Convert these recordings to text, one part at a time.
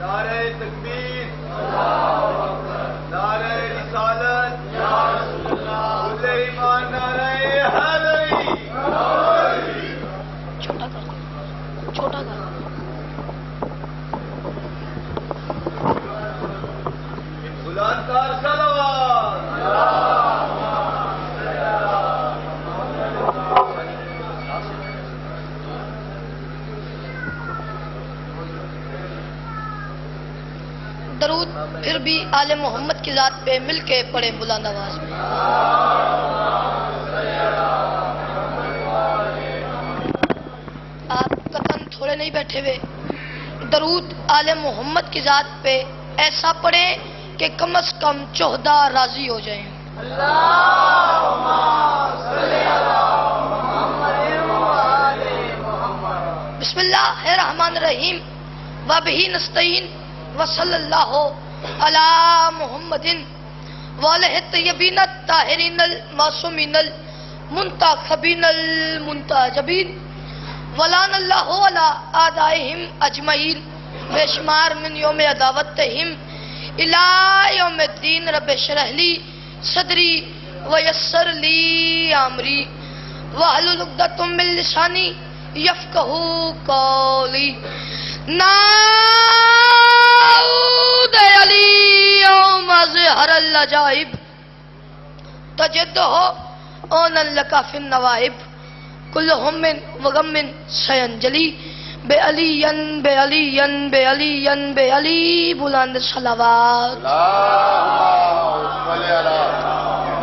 نعرہ تکبیر، نعرہ رسالت، کل ایمان، نعرہ حیدری۔ چھوٹا کر، چھوٹا کر۔ بلند تر صلوات۔ درود پھر بھی آل محمد کی ذات پہ مل کے پڑھے بلند آواز میں۔ آپ قطن تھوڑے نہیں بیٹھے ہوئے، درود آل محمد کی ذات پہ ایسا پڑھیں کہ کم از کم 14 راضی ہو جائیں۔ بسم اللہ الرحمن الرحیم وبہ نستعین وصلی اللہ علی محمد وآلہ الطیبین الطاہرین المعصومین المنتخبین المنتجبین ولعن اللہ علی اعدائہم اجمعین بے شمار من یوم عداوتہم الی یوم الدین۔ رب اشرح لی صدری ویسر لی امری واحلل عقدۃ من لسانی یفقہوا قولی۔ نعود علی یوم ظہر العجائب تجدہ اونا لکا فی النوائب کل ہم وغم سینجلی بے علین بے علین بے علین بے علی بلند صلوات۔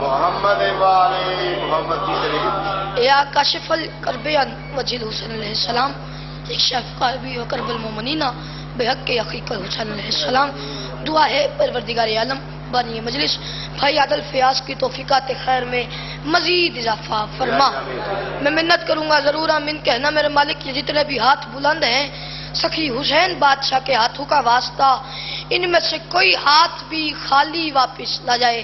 محمد والے محمد کی طریق۔ یا کاشف الکرب عن وجہ الحسین علیہ السلام، ایک شیف قلبی و کرب المومنین بحق حقیق الحسین علیہ السلام۔ دعا ہے پروردگار عالم بانی مجلس بھائی عادل فیاض کی توفیقات خیر میں مزید اضافہ فرما۔ میں منت کروں گا ضرور آمین کہنا میرے مالک، یہ جتنے بھی ہاتھ بلند ہیں سخی حسین بادشاہ کے ہاتھوں کا واسطہ، ان میں سے کوئی ہاتھ بھی خالی واپس نہ جائے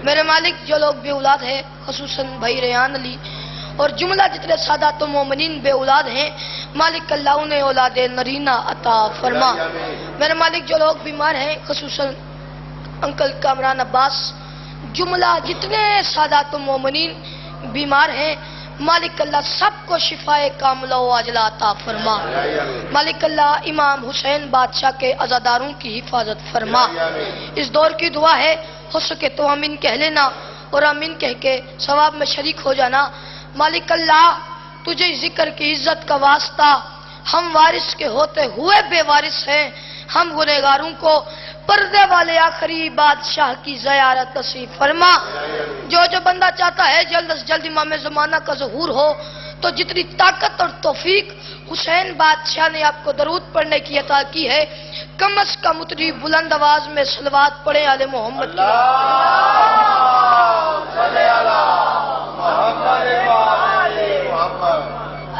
میرے مالک۔ جو لوگ بے اولاد ہیں خصوصاً بھائی ریان علی اور جملہ جتنے سادات و مومنین بے اولاد ہیں، مالک اللہ انہیں اولاد نرینہ عطا فرما۔ میرے مالک جو لوگ بیمار ہیں خصوصاً انکل کامران عباس، جملہ جتنے سادات و مومنین بیمار ہیں، مالک اللہ سب کو شفاء کاملہ و عاجلہ عطا فرما۔ مالک اللہ امام حسین بادشاہ کے عزاداروں کی حفاظت فرما۔ اس دور کی دعا ہے، ہو سکے تو آمین کہہ لینا اور آمین کہہ کے ثواب میں شریک ہو جانا۔ مالک اللہ تجھے ذکر کی عزت کا واسطہ، ہم وارث کے ہوتے ہوئے بے وارث ہیں، ہم گنہگاروں کو پردے والے آخری بادشاہ کی زیارت نصیب فرما۔ جو بندہ چاہتا ہے جلد از جلد امام زمانہ کا ظہور ہو، تو جتنی طاقت اور توفیق حسین بادشاہ نے آپ کو درود پڑھنے کی عطا کی ہے، کم از کم اتنی بلند آواز میں صلوات پڑھیں آل محمد کی۔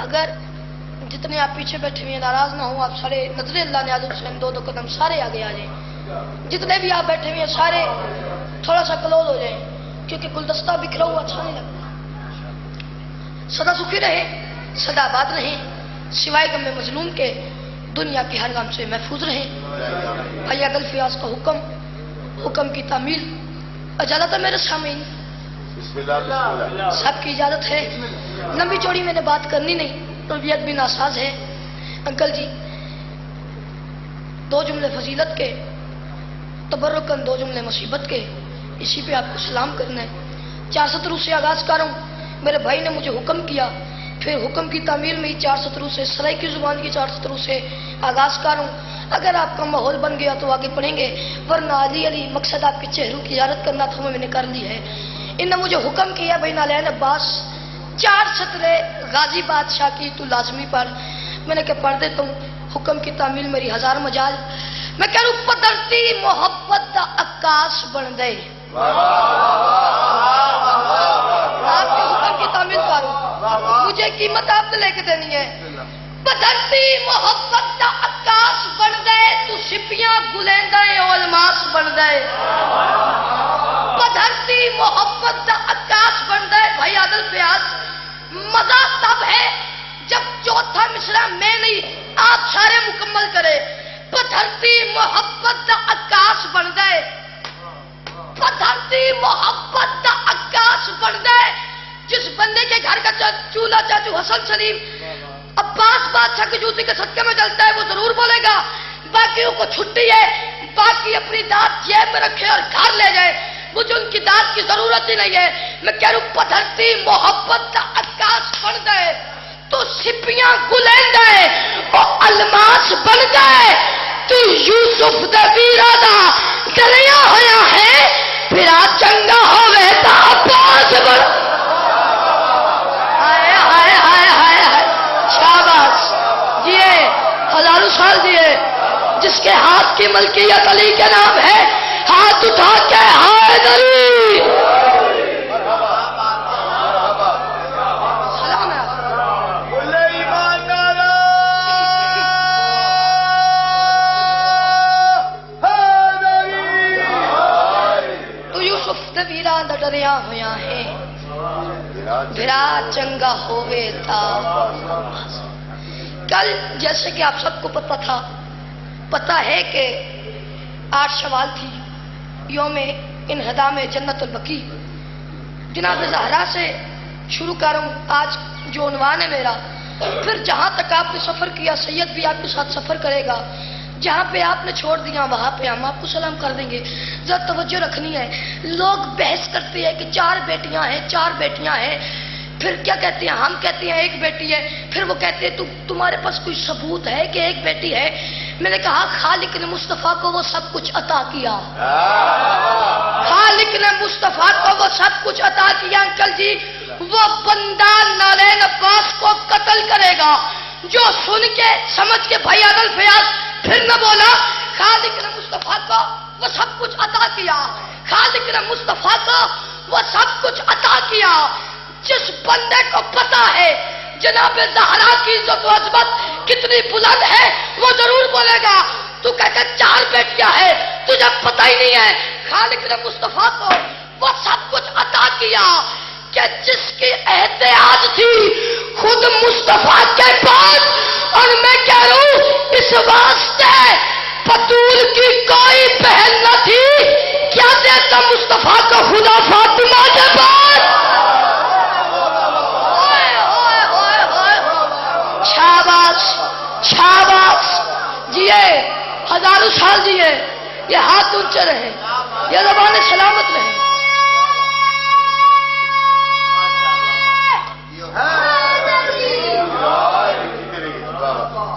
اگر جتنے آپ پیچھے بیٹھے ہوئے ناراض نہ ہوں، آپ سارے نظر اللہ نے علی حسین دو قدم سارے آگے آ جائیں۔ جتنے بھی آپ بیٹھے ہوئے ہیں سارے تھوڑا سا کلوز ہو جائیں، کیونکہ گلدستہ بکھرا ہوا اچھا نہیں لگتا۔ سدا سکھی رہے، سدا آباد رہیں، سوائے غم مظلوم کے دنیا کے ہر غم سے محفوظ رہیں۔ بھائی عادل فیاض کا حکم کی تعمیل اجازت ہے میرے سامعین؟ سب کی اجازت ہے، لمبی چوڑی میں نے بات کرنی نہیں، طبیعت بھی ناساز ہے۔ انکل جی 2 جملے فضیلت کے، تبرکن 2 جملے مصیبت کے، اسی پہ آپ کو سلام کرنا ہے۔ 4 سطروں سے آغاز کر رہا ہوں، میرے بھائی نے مجھے حکم کیا، پھر حکم کی تعمیل میں 4 سطروں سے، سرائیکی زبان کی 4 سطروں سے آغاز کر رہا ہوں۔ اگر آپ کا ماحول بن گیا تو آگے پڑھیں گے، ورنہ علی مقصد آپ کے چہروں کی زیارت کرنا تھا، میں نے کر لی ہے۔ انہوں نے مجھے حکم کیا بھائی نالین عباس 4 سطرے غازی بادشاہ کی تو لازمی پڑھ۔ میں نے کہا پڑھ دیتا ہوں، حکم کی تعمیل میری 1000 مجال۔ میں کہہ رہا ہوں پدرتی محبت دا عکاس بن دے۔ آپ کے حکم کی تعمیل کروں، مجھے قیمت آپ نے لے کے دینی ہے۔ پدرتی محبت دا عکاس بن دے، تو سپیاں گلیندہ الماس بن دے۔ پدرتی محبت دا عکاس بن دے۔ بھائی عادل فیاض، مزہ تب ہے جب چوتھا مصرع میں نہیں آپ سارے مکمل کرے۔ پتھر دھرتی محبت دا آکاش بن گئے، دھرتی محبت دا آکاش بن گئے. جس بندے کے گھر کا چولہا چاچو حسن شریف عباس بادشاہ کی جوتی کے صدقے میں جلتا ہے وہ ضرور بولے گا. باقیوں کو چھٹی ہے، باقی اپنی دانت جیب میں رکھے اور گھر لے جائے، مجھے ان کی دانت کی ضرورت ہی نہیں ہے. میں کہہ رہا ہوں پدھرتی محبت کا آکاش بن گئے تو سپیاں گلیں گئے اور الماس بن گئے. تو یوسف دے ویرا دا دریا ہویا ہے پھر آ چنگا ہوئے تا عباس بن. ہائے ہائے ہائے ہائے ہائے شاباش جیے ہزاروں سال جیے. جس کے ہاتھ کی ملکیت علی کے نام ہے ہاتھ اٹھا کے حیدری. سلام ہے بولے ایماندار تو یوسف دے ویراں دا ڈریا ہویا ہے بھرا چنگا ہوئے تا. کل جیسے کہ آپ سب کو پتہ ہے کہ 8 شوال تھی، یوم انہدام جنت البقیع. جناب زہرا سے شروع کروں آج جو عنوان ہے میرا. پھر جہاں تک آپ نے سفر کیا سید بھی آپ کے ساتھ سفر کرے گا، جہاں پہ آپ نے چھوڑ دیا وہاں پہ ہم آپ کو سلام کر دیں گے. ذرا توجہ رکھنی ہے. لوگ بحث کرتے ہیں کہ 4 بیٹیاں ہیں 4 بیٹیاں ہیں، پھر کیا کہتے ہیں؟ ہم کہتے ہیں 1 بیٹی ہے، پھر وہ کہتے ہیں تمہارے پاس کوئی ثبوت ہے کہ 1 بیٹی ہے؟ میں نے کہا خالق نے مصطفیٰ کو وہ سب کچھ عطا کیا. خالق نے مصطفیٰ کو وہ سب کچھ عطا کیا. انکل جی وہ بندہ نارین عباس کو قتل کرے گا جو سن کے سمجھ کے بھائی عدل فیاض پھر نہ بولا خالق نے مصطفیٰ کو وہ سب کچھ عطا کیا. خالق نے مصطفیٰ کو وہ سب کچھ عطا کیا. جس بندے کو پتا ہے جناب زہرا کی عزت و عظمت کتنی بلند ہے وہ ضرور بولے گا. تو کہتے 4 بیٹیاں ہیں تجھے پتہ ہی نہیں ہے. خالق نے مصطفیٰ کو وہ سب کچھ عطا کیا کہ جس کی احتیاج تھی خود مصطفیٰ کے پاس. اور میں کہہ رہا ہوں اس واسطے بطول کی کوئی بہن نہ تھی کیا دیتا مصطفیٰ کو خدا فاطمہ کے پاس. شاباش شاباش جیے ہزاروں سال جیے. یہ ہاتھ اونچے رہے، یہ زبان سلامت رہے.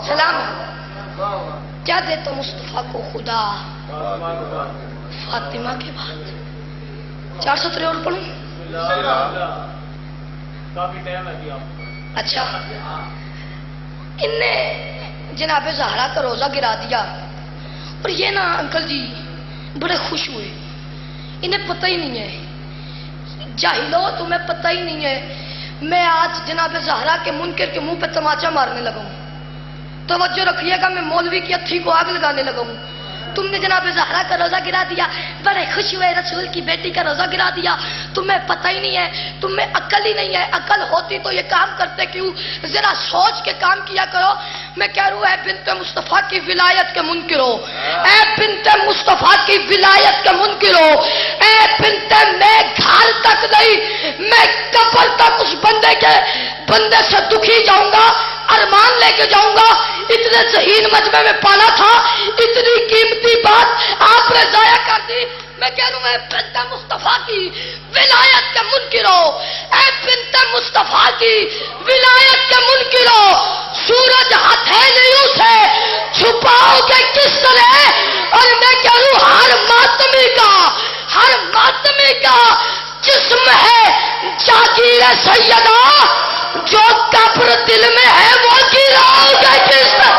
سلام کیا دیتا مصطفیٰ کو خدا فاطمہ کے بعد. 4 سطریں اور پڑھوں. اچھا انہیں جناب زہرا کا روزہ گرا دیا اور یہ نا انکل جی بڑے خوش ہوئے. انہیں پتہ ہی نہیں ہے، جاہلو تمہیں پتہ ہی نہیں ہے. میں آج جناب زہرا کے منکر کے منہ پہ تماچا مارنے لگا ہوں. توجہ رکھیے گا میں مولوی کی اتھی کو آگ لگانے لگا ہوں. تم نے جناب زہرا کا روزہ گرا دیا، بڑے خوش ہوئے رسول کی بیٹی کا روزہ گرا دیا. تمہیں پتہ ہی نہیں ہے، تمہیں عقل ہی نہیں ہے. عقل ہوتی تو یہ کام کرتے کیوں؟ ذرا سوچ کے کام کیا کرو. میں کہہ رہا ہوں اے بنت مصطفیٰ کی ولایت کے منکر ہو، اے بنت مصطفیٰ کی ولایت کے منکر ہو، اے بنت میں گھر تک نہیں میں قبر تک اس بندے سے دکھی جاؤں گا، ارمان لے کے جاؤں گا. اتنے ذہین مجمع میں پالا تھا، اتنی قیمتی بات آپ نے ضائع کر دی. میں کہہ رہا ہوں اے بنت مصطفیٰ کی ولایت کے منکر ہو، اے بنت مصطفیٰ کی ولایت کے منکر ہو. سورج ہتھیلیوں سے چھپاؤ گے کس طرح؟ اور میں کہہ رہا ہوں ہر ماتمی کا جسم ہے جاگیر سیدہ، جو قبر دل میں ہے وہ گراؤ گے کس طرح؟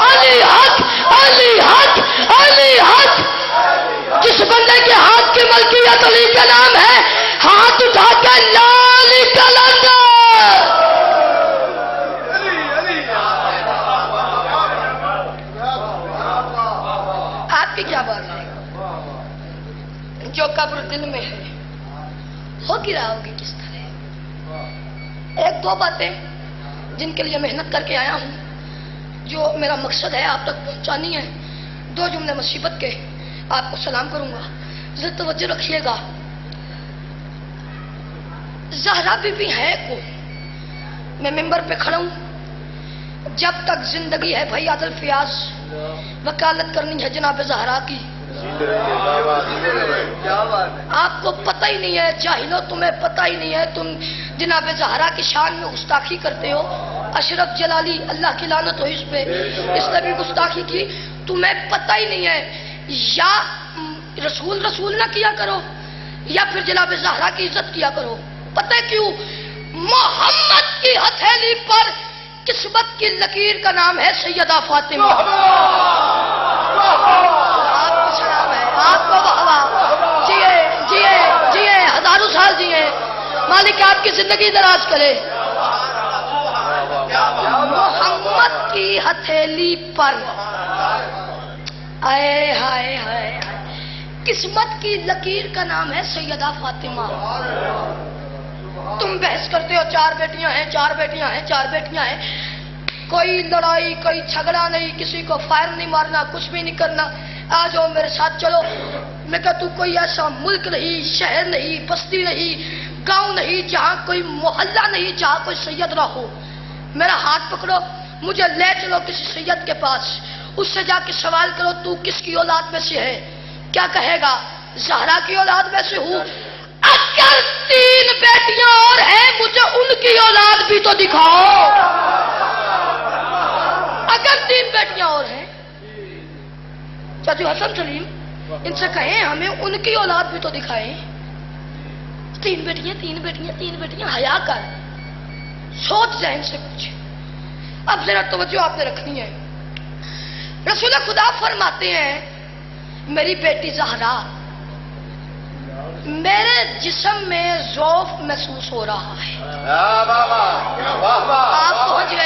علی حق علی حق علی حق. جس بندے کے ہاتھ کی ملکیت علی کا نام ہے ہاتھ اٹھا کے لالی کلندر. آپ کی کیا بات ہے؟ جو قبر دل میں ہے وہ گراؤ گے کس طرح؟ 1-2 باتیں جن کے لیے محنت کر کے آیا ہوں. جو میرا مقصد ہے آپ تک پہنچانی ہے، 2 جملے مصیبت کے آپ کو سلام کروں گا، ذرا توجہ رکھیے گا۔ زہرا بی بی ہے کو میں ممبر پہ کھڑا ہوں، جب تک زندگی ہے بھائی عادل فیاض وکالت کرنی ہے جناب زہرا کی۔ آپ کو پتہ ہی نہیں ہے، جاہلو تمہیں پتہ ہی نہیں ہے، تم جناب زہرا کی شان میں گستاخی کرتے ہو۔ اشرف جلالی اللہ کی لعنت ہو اس پہ، اس نے بھی گستاخی کی، تمہیں پتہ ہی نہیں ہے۔ یا رسول رسول نہ کیا کرو یا پھر جناب زہرا کی عزت کیا کرو۔ پتہ کیوں؟ محمد کی ہتھیلی پر قسمت کی لکیر کا نام ہے سیدہ فاطمہ۔ آپ کو سلام ہے، آپ کو بہوا، جیے جیے جیے، ہزاروں سال جیے، مالک آپ کی زندگی دراز کرے۔ محمد کی ہتھیلی پر آئے ہائے ہائے قسمت کی لکیر کا نام ہے سیدہ فاطمہ۔ تم بحث کرتے ہو 4 بیٹیاں ہیں، 4 بیٹیاں ہیں، 4 بیٹیاں ہیں، کوئی لڑائی کوئی جھگڑا نہیں، کسی کو فائر نہیں مارنا، کچھ بھی نہیں کرنا، آ جاؤ میرے ساتھ چلو۔ میں کہا تو کوئی ایسا ملک نہیں، شہر نہیں، بستی نہیں، گاؤں نہیں جہاں کوئی محلہ نہیں جہاں کوئی سید نہ ہو، میرا ہاتھ پکڑو، مجھے لے چلو کسی سید کے پاس، اس سے جا کے سوال کرو تو کس کی اولاد میں سے ہے؟ کیا کہے گا؟ زہرا کی اولاد میں سے ہوں۔ اگر 3 بیٹیاں اور ہیں مجھے ان کی اولاد بھی تو دکھاؤ۔ اگر 3 بیٹیاں اور ہیں، چاچو حسن سلیم ان سے کہیں ہمیں ان کی اولاد بھی تو دکھائیں۔ 3 بیٹیاں 3 بیٹیاں 3 بیٹیاں، حیا کر، سوچ ذہن سے کچھ۔ اب ذرا توجہ آپ نے رکھنی ہے۔ رسول خدا فرماتے ہیں میری بیٹی زہرا، میرے جسم میں ذوف محسوس ہو رہا ہے۔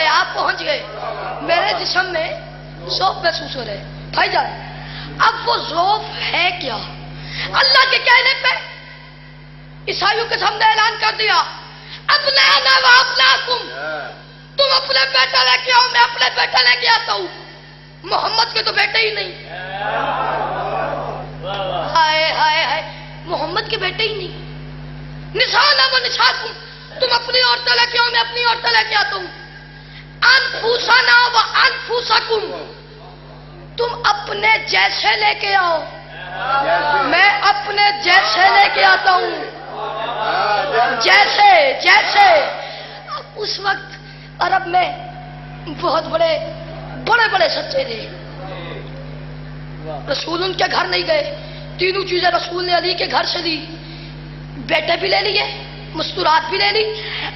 آپ پہنچ گئے، میرے جسم میں ذوف محسوس ہو رہے۔ بھائی جان اب وہ ذوف ہے کیا؟ اللہ کے کہنے پہ عیسائیوں کے سامنے اعلان کر دیا اپنا تم اپنے بیٹا لے کے آؤ، میں اپنے بیٹا لے کے آتا ہوں۔ محمد کے تو بیٹے ہی نہیں، ہائے ہائے ہائے، محمد کے بیٹے ہی نہیں۔ نشانہ و نشاکم، تم اپنی عورتیں لے کے آؤ، میں اپنی عورتیں لے کے آتا ہوں۔ انفسنا و انفسکم، تم اپنے جیسے لے کے آؤ، میں اپنے جیسے لے کے آتا ہوں۔ جیسے جیسے اس وقت عرب میں بہت بڑے بڑے سچے تھے، رسول ان کے گھر نہیں گئے، 3 چیزیں رسول نے علی کے گھر سے لی، بیٹے بھی لے لیے، مستورات بھی لے لی۔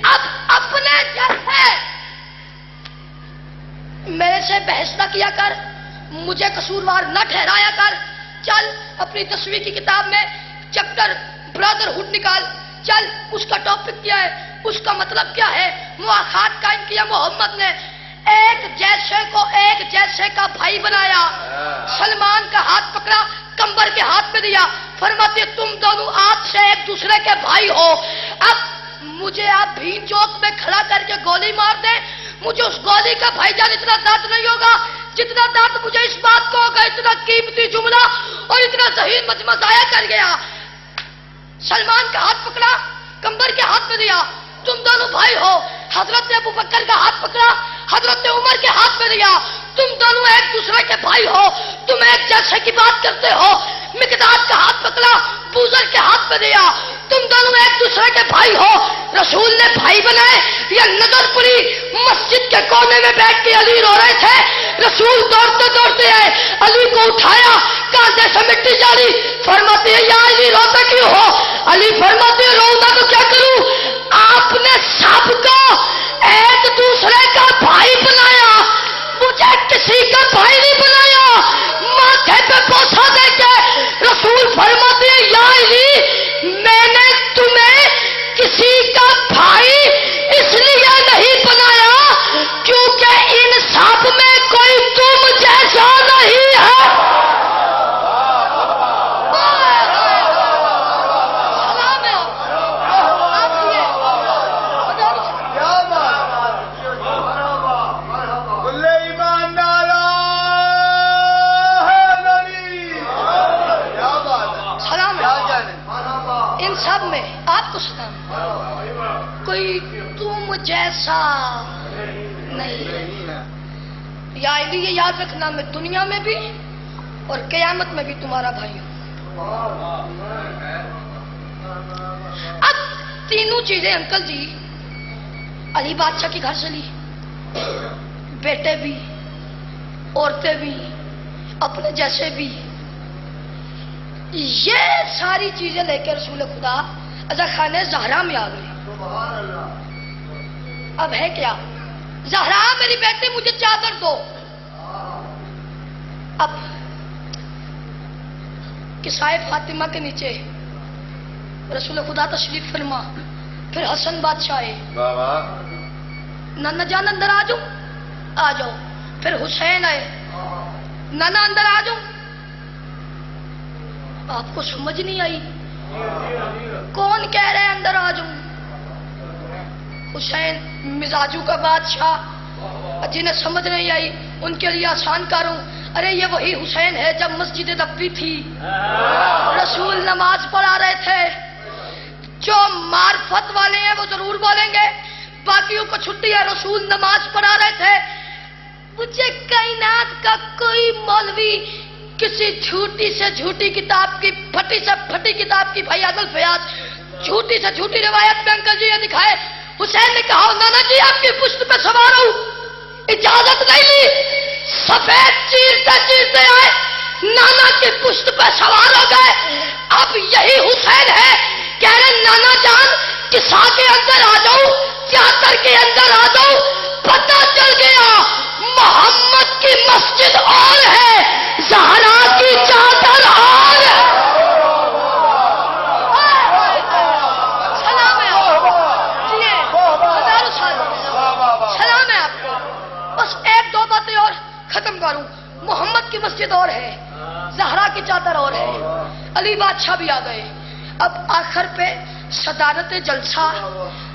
اب اپنے جیسے میرے سے بحث نہ کیا کر، مجھے قصوروار نہ ٹھہرایا کر، چل اپنی 10ویں کی کتاب میں چیپٹر برادرہڈ نکال، چل اس کا ٹاپک کیا ہے، اس کا مطلب کیا ہے، مواخات قائم کیا محمد نے، ایک جیسے کو ایک جیسے کا بھائی بنایا، سلمان کا ہاتھ پکڑا، کمبر کے ہاتھ میں دیا، فرماتے تم دونوں آپ سے ایک دوسرے کے بھائی ہو۔ اب مجھے آپ بھین چوک میں کھڑا کر کے گولی مار دیں، مجھے اس گولی کا بھائی جان اتنا درد نہیں ہوگا جتنا درد مجھے اس بات کو ہوگا، اتنا قیمتی جملہ اور اتنا ذہین مجمع ضائع کر گیا۔ سلمان کا ہاتھ پکڑا، کمبر کے ہاتھ میں دیا، تم دونوں بھائی ہو۔ حضرت ابو بکر کا ہاتھ پکڑا، حضرت عمر کے ہاتھ میں دیا، تم دونوں ایک دوسرے کے بھائی ہو، تم ایک جیسے کی بات کرتے ہو۔ مقداد کا ہاتھ پکڑا، بوزر کے ہاتھ میں دیا، تم دونوں ایک دوسرے کے بھائی ہو۔ رسول نے بھائی بنائے یا نظر پڑی؟ مسجد کے کونے میں بیٹھ کے علی رو رہے تھے، رسول دوڑتے دوڑتے آئے، علی کو اٹھایا، کاندھے سے مٹی جاری، فرماتے ہیں یا علی روتا کیوں ہو؟ علی فرماتے ہیں رونا تو کیا کروں، آپ نے سب کو ایک دوسرے کا بھائی بنایا، مجھے کسی کا بھائی نہیں بنایا۔ ماتھے پہ بوسہ دے کے رسول فرماتے ہیں یا علی میں نے تمہیں کسی کا بھائی اس لیے نہیں بنایا کیونکہ ان سب میں کوئی تم جیسا نہیں ہے۔ ایسا نہیں ہے. یا علی یہ یاد رکھنا میں دنیا میں بھی اور قیامت میں بھی تمہارا بھائی ہوں. اب تینوں چیزیں انکل جی علی بادشاہ کے گھر سے لی، بیٹے بھی، عورتیں بھی، اپنے جیسے بھی، یہ ساری چیزیں لے کے رسول خدا اذا خانہ زہرا میں آ گئے. اب ہے کیا؟ زہرا میری بیٹی مجھے چادر دو. اب کسائے فاطمہ کے نیچے رسول خدا تشریف فرما، پھر حسن بادشاہ آئے، نانا جان اندر آ جاؤ، آ جاؤ. پھر حسین آئے، نانا اندر آ جاؤ. آپ کو سمجھ نہیں آئی؟ کون کہہ رہے ہیں اندر آ جاؤں؟ حسین مزاجوں کا بادشاہ، جنہیں سمجھ نہیں آئی ان کے لیے آسان کروں. ارے یہ وہی حسین ہے جب مسجد نبوی تھی، رسول نماز پڑھا رہے تھے. جو معرفت والے ہیں وہ ضرور بولیں گے، باقیوں کو چھٹی ہے. رسول نماز پڑھا رہے تھے. مجھے کائنات کا کوئی مولوی کسی جھوٹی سے جھوٹی کتاب کی، پھٹی سے پھٹی کتاب کی، بھائی عادل فیاض جھوٹی سے جھوٹی روایت میں انکل جی یہ دکھائے حسین نے کہا نانا جی آپ کی پشت پہ سوار ہوں. اجازت نہیں لی، سفید چیرتے چیرتے آئے، نانا کی پشت پہ سوار ہو گئے. اب یہی حسین ہے، کہہ رہے نانا جان کسا کے اندر آ جاؤ، چادر کے اندر آ جاؤ. پتہ چل گیا محمد کی مسجد اور ہے، زہرا کی چادر اور ہے. سلام ہے آپ کو، ہزاروں سال سلام ہے آپ کو. بس ایک دو باتیں اور ختم کروں. محمد کی مسجد اور ہے، زہرا کی چادر اور ہے. علی بادشاہ بھی آ گئے. اب آخر پہ صدارت جلسہ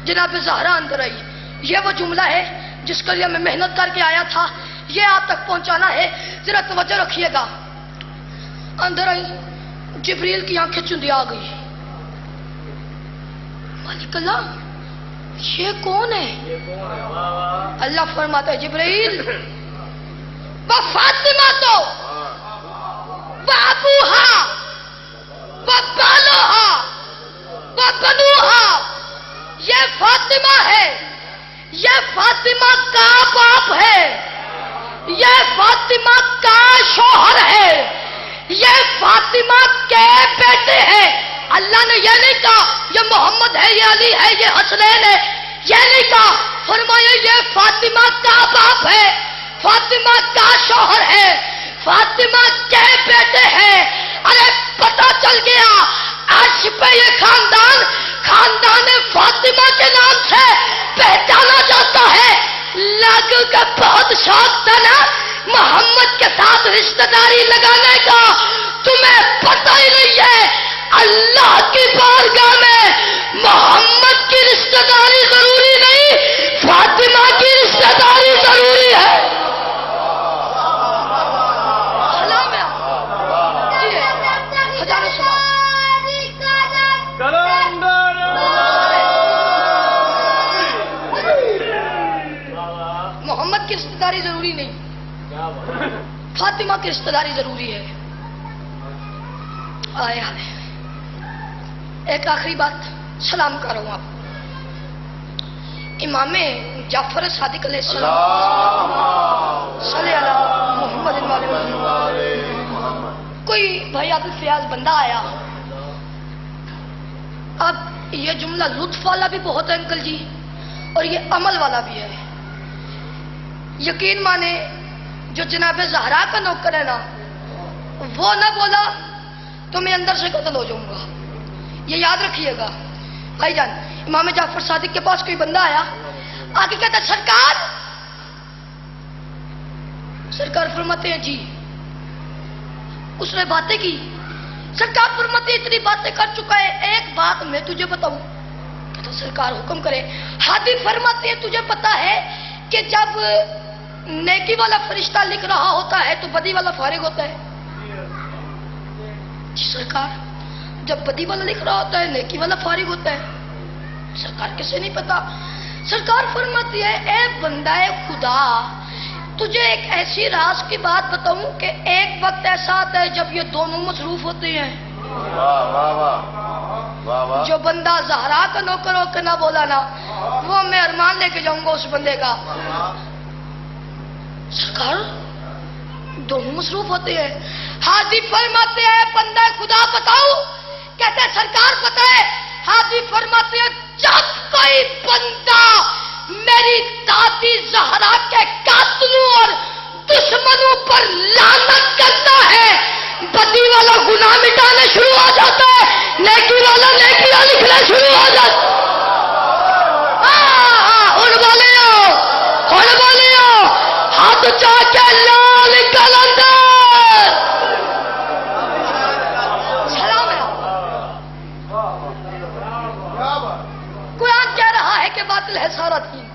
جناب زہرا اندر آئی. یہ وہ جملہ ہے جس کے لیے میں محنت کر کے آیا تھا، یہ آپ تک پہنچانا ہے. ذرا توجہ رکھیے گا. اندر آئی، جبریل کی آنکھیں چندی آ گئی. مالک اللہ یہ کون ہے؟ اللہ فرماتا ہے جبریل وہ فاطمہ تو وہ ابوہا وہ بالوہا وہ بنوہا، یہ فاطمہ ہے، یہ فاطمہ کا باپ ہے، یہ فاطمہ کا شوہر ہے، یہ فاطمہ کے بیٹے ہیں. اللہ نے یہ نہیں کہا یہ محمد ہے، یہ علی ہے، یہ حسنین ہے، یہ نہیں کہا. فرمایا یہ فاطمہ کا باپ ہے، فاطمہ کا شوہر ہے، فاطمہ کے بیٹے ہیں. ارے پتہ چل گیا عرش پہ یہ خاندان فاطمہ کے نام سے پہچانا جاتا ہے. لاگو کا بہت شوق تھا نا محمد کے ساتھ رشتہ داری لگانے کا، تمہیں پتہ ہی نہیں ہے اللہ کی بارگاہ میں محمد کی رشتہ داری ضروری نہیں، فاطمہ کی رشتہ داری ضروری ہے. سلام ہے جی، ہزاروں سلام. محمد کی رشتہ داری ضروری نہیں، فاطمہ کی رشتہ داری ضروری ہے. آئے آئے ایک آخری بات سلام کر رہا ہوں آپ. امام جعفر صادق علیہ السلام صلی اللہ محمد محمد. کوئی بھائی عادل فیاض بندہ آیا. اب یہ جملہ لطف والا بھی بہت ہے انکل جی، اور یہ عمل والا بھی ہے. یقین مانے جو جناب زہرا کا نوکر ہے نا، وہ نہ بولا تو میں اندر سے قتل ہو جاؤں گا. یہ یاد رکھیے گا بھائی جان. امام جعفر صادق کے پاس کوئی بندہ آیا، آگے کہتا سرکار فرماتے ہیں جی. اس نے باتیں کی، سرکار فرماتے ہیں اتنی باتیں کر چکا ہے، ایک بات میں تجھے بتاؤں. کہتا سرکار حکم کرے. ہادی فرماتے ہیں تجھے پتا ہے کہ جب نیکی والا فرشتہ لکھ رہا ہوتا ہے تو بدی والا فارغ ہوتا ہے. سرکار جب بدی والا لکھ رہا ہوتا ہے نیکی والا فارغ ہوتا ہے. سرکار کسے نہیں پتا. سرکار فرماتی ہے اے بندہ خدا، تجھے ایک ایسی راز کی بات بتاؤں کہ ایک وقت ایسا آتا ہے جب یہ دونوں مصروف ہوتے ہیں۔ واہ واہ واہ واہ واہ۔ جو بندہ زہرا کا نوکر ہو کے نہ بولا نا، وہ میں ارمان لے کے جاؤں گا اس بندے کا۔ سرکار دونوں مصروف ہوتے ہیں۔ حاجی فرماتے ہیں بندہ خدا بتاؤ، کہتے ہیں سرکار پتہ ہے۔ حاجی فرماتے ہیں جب کوئی بندہ میری دادی زہرا کے قاتلوں اور دشمنوں پر لعنت کرتا ہے، بدی والا گناہ مٹانے شروع ہو جاتا ہے، نیکی والا نیکیاں لکھنا شروع ہو جاتا ہے۔ ہن بولیو ہاتھ چاہ کے لال کلندر سلام ہے۔ قرآن کہہ رہا ہے کہ باطل ہے سارا دین،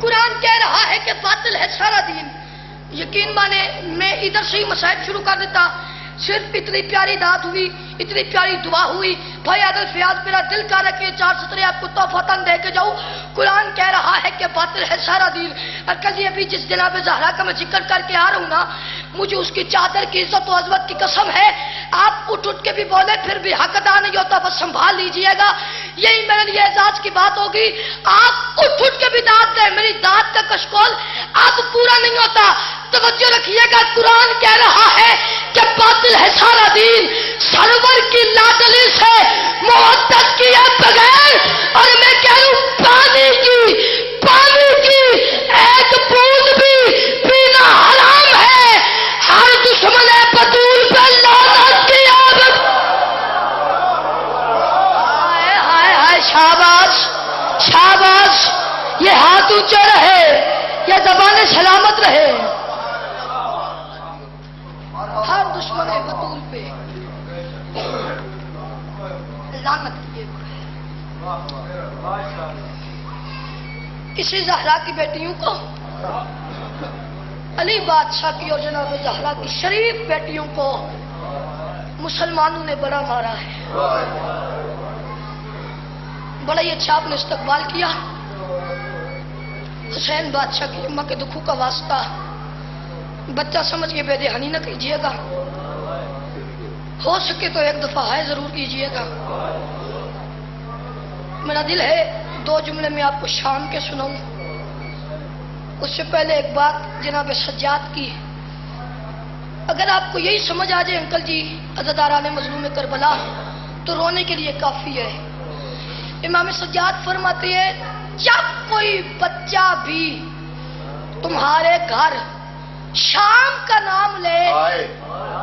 قرآن کہہ رہا ہے کہ باطل ہے سارا دین۔ یقین مانے میں ادھر سے ہی مسائل شروع کر دیتا، صرف اتنی پیاری دعات ہوئی، اتنی پیاری دعا ہوئی، بھائی عادل فیاض میرا دل کر رہا کہ 4 سطریں آپ کو تحفتاً دے کے جاؤں۔ قرآن کہہ رہا ہے کہ باطل ہے سارا دین۔ اور کل ابھی جس جناب زہرا کا میں ذکر کر کے آ رہا ہوں نا، مجھے اس کی چادر کی عزت و عظمت کی قسم ہے، آپ اٹھ کے بھی بولے پھر بھی حق ادا نہیں ہوتا، بس سنبھال لیجئے گا، یہی میرے لیے اعزاز کی بات ہوگی۔ آپ اٹھ کے بھی داد دیں، میری داد کا کشکول آپ پورا نہیں ہوتا۔ توجہ رکھیے گا، قرآن کہہ رہا ہے کہ باطل ہے سارا دین، سرور کی لاڈلی سے محبت کیے بغیر، اور میں کہہ رہا ہوں پانی کی ایک بوند بھی پینا حرام ہے۔ ہر دشمن بطول پہ لعنت کی آگ۔ ہائے ہائے ہائے، شاباش شاباش، یہ ہاتھ اونچے رہے، یہ زبان سلامت رہے۔ ہر دشمن بطول پہ لعنت کیے بغیر۔ اسی زہرا کی بیٹیوں کو، علی بادشاہ کی اور جناب زہرا کی شریف بیٹیوں کو مسلمانوں نے بڑا مارا ہے، بڑا ہی اچھا آپ نے استقبال کیا۔ حسین بادشاہ کی اماں کے دکھوں کا واسطہ بچہ سمجھ کے بے دہانی نہ کیجیے گا، ہو سکے تو ایک دفعہ ہے ضرور کیجیے گا۔ میرا دل ہے 2 جملے میں آپ کو شام کے سناؤں، اس سے پہلے ایک بات جناب سجاد کی، اگر آپ کو یہی سمجھ آ جائے انکل جی عزاداران مظلوم کربلا تو رونے کے لیے کافی ہے۔ امام سجاد فرماتے ہیں جب کوئی بچہ بھی تمہارے گھر شام کا نام لے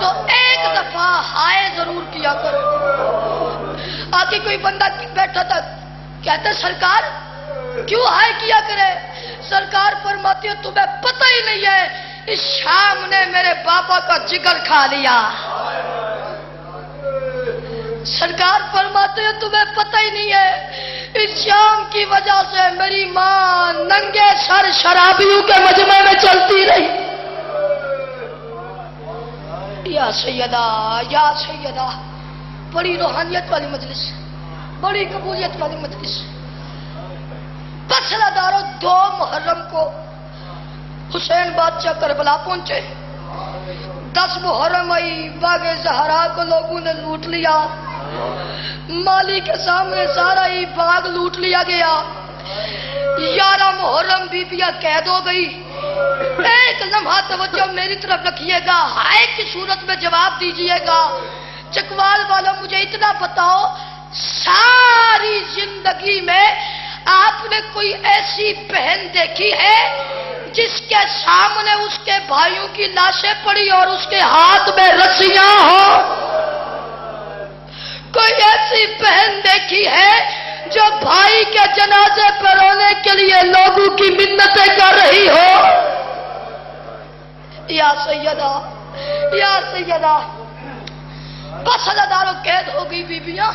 تو ایک دفعہ ہائے ضرور کیا کرو۔ آگے کوئی بندہ بیٹھا تھا، کہتے سرکار کیوں ہائے کیا کرے؟ سرکار فرماتی ہے تمہیں پتہ ہی نہیں ہے اس شام نے میرے بابا کا جگر کھا لیا۔ سرکار فرماتے ہیں تمہیں پتہ ہی نہیں ہے اس شام کی وجہ سے میری ماں ننگے سر شرابیوں کے مجمع میں چلتی رہی۔ یا سیدہ، بڑی روحانیت والی مجلس، بڑی قبولیت والی مجلس۔ پسلا دارو 2 محرم کو حسین بادشاہ کربلا پہنچے، 10 محرم آئی، باغ زہرا کو لوگوں نے لوٹ لیا، مالی کے سامنے سارا ہی باغ لوٹ لیا گیا۔ 11 محرم بیبیاں قید ہو گئی۔ ایک لمحہ توجہ میری طرف رکھیے گا، ہائے کی صورت میں جواب دیجئے گا۔ چکوال والوں مجھے اتنا بتاؤ، ساری زندگی میں آپ نے کوئی ایسی بہن دیکھی ہے جس کے سامنے اس کے بھائیوں کی لاشیں پڑی اور اس کے ہاتھ میں رسیاں ہو؟ کوئی ایسی بہن دیکھی ہے جو بھائی کے جنازے پر رونے کے لیے لوگوں کی منتیں کر رہی ہو؟ یا سیدہ، بس اداروں قید ہو گئی بیبیاں،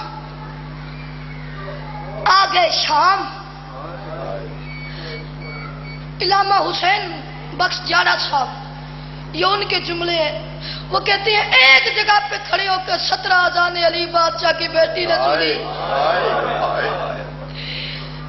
آ گئے شام۔ علامہ حسین بخش جاڑا صاحب، یہ ان کے جملے ہیں، وہ کہتے ہیں ایک جگہ پہ کھڑے ہو کر 17 اذان علی بادشاہ کی بیٹی نے سنی،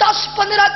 10-15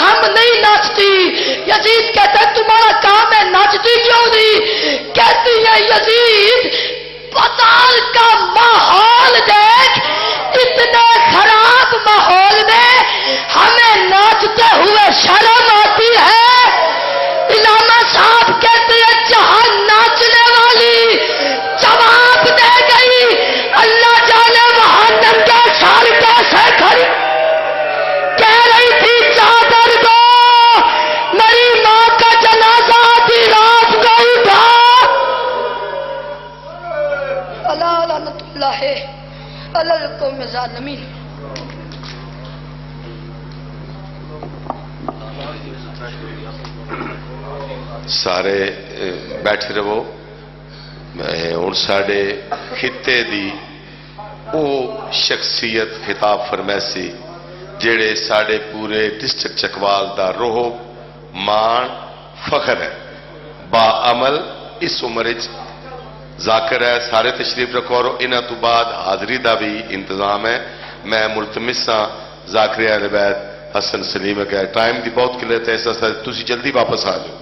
ہم نہیں ناچتی. یزید کہتا ہے تمہارا کام ہے ناچتی کیوں نہیں؟ کہتی ہے یزید پتال کا ماحول دیکھ، اتنے خراب ماحول میں ہمیں ناچتے ہوئے شرم آتی ہے. علامہ صاحب کہتے ہیں جہاں ناچنے والی جواب دے گئی اللہ جانے وہاں ننگے سال کیسے کھڑی. کہہ رہی تھی چادر دو میری ماں کا جنازہ آدھی رات کو اٹھا. اللہ لعنت اللہ علی القوم الظالمین. سارے بیٹھے رہو. ہوں ساڈے خطے دی او شخصیت خطاب فرمیسی جڑے ساڈے پورے ڈسٹرکٹ چکوال دا روح مان فخر ہے. با عمل اس عمر ذاکر ہے. سارے تشریف رکھو اور انہاں تو بعد حاضری دا بھی انتظام ہے. میں ملتمس ہاں ذاکر اہل بیت حسن سلیم ہے کہ ٹائم دی بہت قلت ہے، اس واسطے تسی جلدی واپس آ جاؤ.